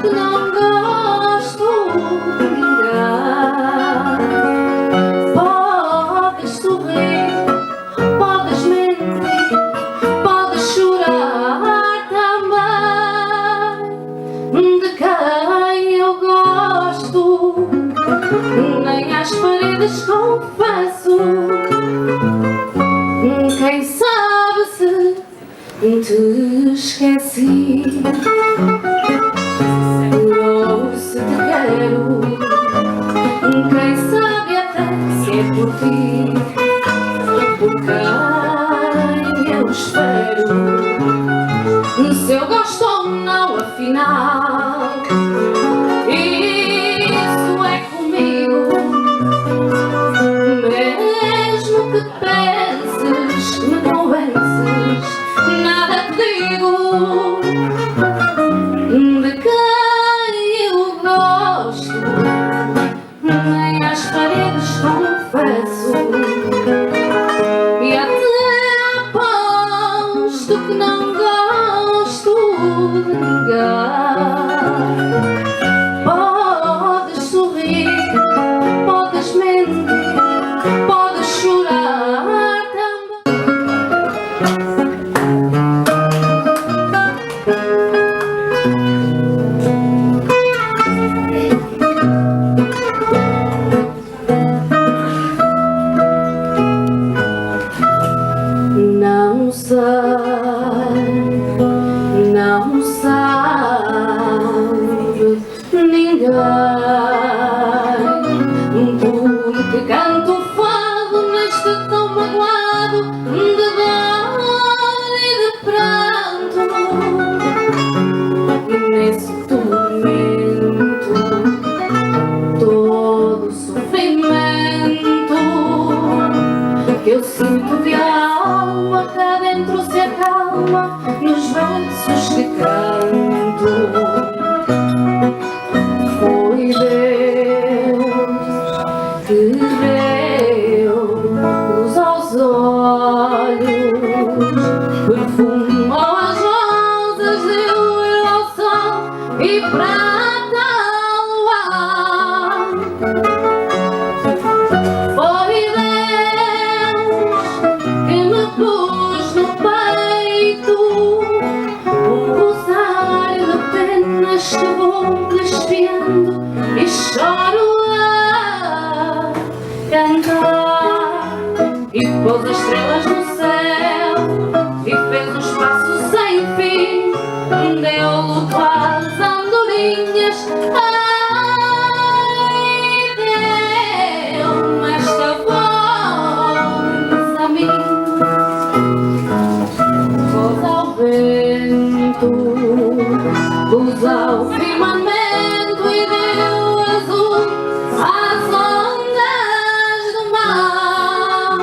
que não gosto de ninguém. Podes sorrir, podes mentir, podes chorar também. De quem eu gosto, nem às paredes confesso. Quem sabe se te esqueci, ou se te quero. Quem sabe até se é por ti, por quem eu espero. Se eu gosto ou não, afinal, isso é comigo. Mesmo que penses que me convences, nada te digo. De quem eu gosto, nem às paredes confesso. E até aposto que não gosto de ninguém. Podes sorrir, podes mentir, podes chorar também. Não sabe ninguém, porque canto fado neste tão magoado de dor e de pranto. E nesse tormento, todo sofrimento que eu sinto de alma cá dentro se acalma nos versos que canto. Foi Deus que deu luz aos olhos, perfumou as rosas, deu ao sol e prata ao luar. Foi Deus que me pôs no peito um rosário de penas que vou desfiando e choro a cantar. E pôs as estrelas no céu e fez um espaço sem fim, deu luto às andorinhas. Ai, deu-me esta voz a mim. Voz ao vento, luz ao firmamento e deu azul às ondas do mar.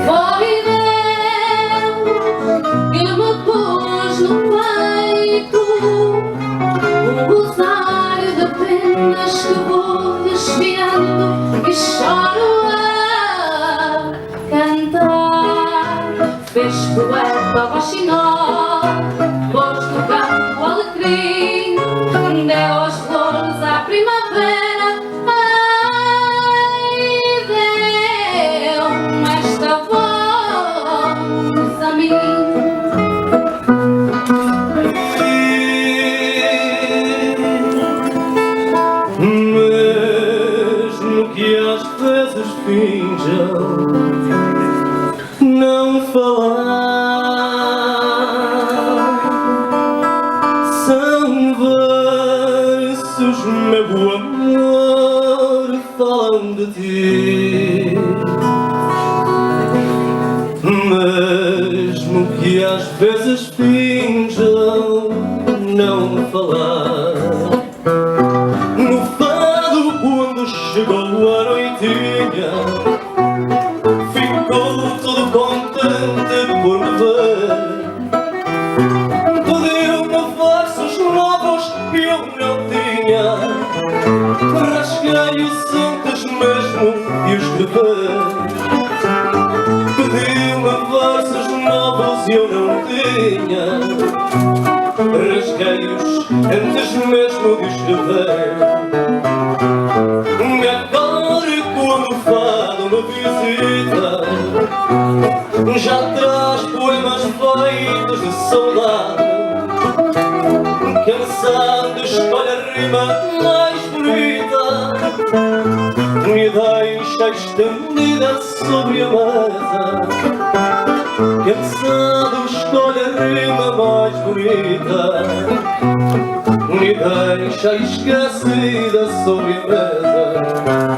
Foi Deus que me pôs no peito um rosário de penas que vou desfiando e choro a cantar. Fez poeta roxinol, pôs no campo o alecrim, deu as flores à primavera. Ai, deu-me esta voz a mim. Mesmo que às vezes finjam não falar, são versos, meu amor, falam de ti. Mesmo que às vezes finjam não falar, no fado quando chegou a noitinha ficou todo contente por me ver. Pediu-me versos novos que eu não tinha, rasguei os cintos mesmo de escrever. Pediu-me versos novos e eu não tinha, rasguei os antes mesmo de escrever. E agora quando o fado me visita, já traz poemas feitos de saudade. Cansado escolhe a rima mais bonita e deixa estendida sobre a mesa. Cansado escolhe a rima mais bonita e deixa esquecida sobre a mesa.